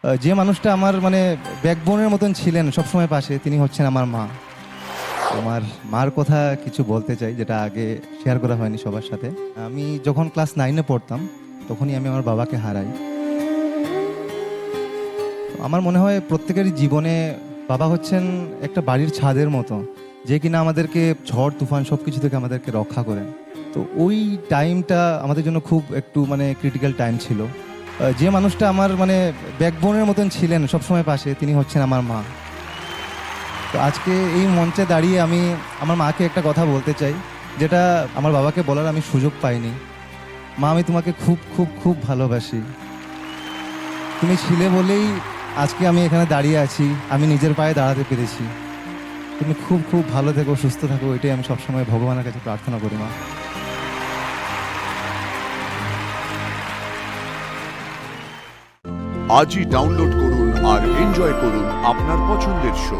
যে মানুষটা আমার মানে ব্যাকবোনের মতন ছিলেন সবসময় পাশে, তিনি হচ্ছেন আমার মা। আমার মার কথা কিছু বলতে চাই, যেটা আগে শেয়ার করা হয়নি সবার সাথে। আমি যখন ক্লাস 9-এ পড়তাম, তখনই আমি আমার বাবাকে হারাই। আমার মনে হয় প্রত্যেকেরই জীবনে বাবা হচ্ছেন একটা বাড়ির ছাদের মতো, যে কিনা আমাদেরকে ঝড় তুফান সব কিছু থেকে আমাদেরকে রক্ষা করেন। তো ওই টাইমটা আমাদের জন্য খুব একটু মানে ক্রিটিক্যাল টাইম ছিল। যে মানুষটা আমার মানে ব্যাকবোনের মতন ছিলেন সবসময় পাশে, তিনি হচ্ছেন আমার মা। তো আজকে এই মঞ্চে দাঁড়িয়ে আমি আমার মাকে একটা কথা বলতে চাই, যেটা আমার বাবাকে বলার আমি সুযোগ পাইনি। মা, আমি তোমাকে খুব খুব খুব ভালোবাসি। তুমি ছিলে বলেই আজকে আমি এখানে দাঁড়িয়ে আছি, আমি নিজের পায়ে দাঁড়াতে পেরেছি। তুমি খুব খুব ভালো থেকো, সুস্থ থাকো, এটাই আমি সবসময় ভগবানের কাছে প্রার্থনা করি মা। আজই ডাউনলোড করুন আর এনজয় করুন আপনার পছন্দের শো।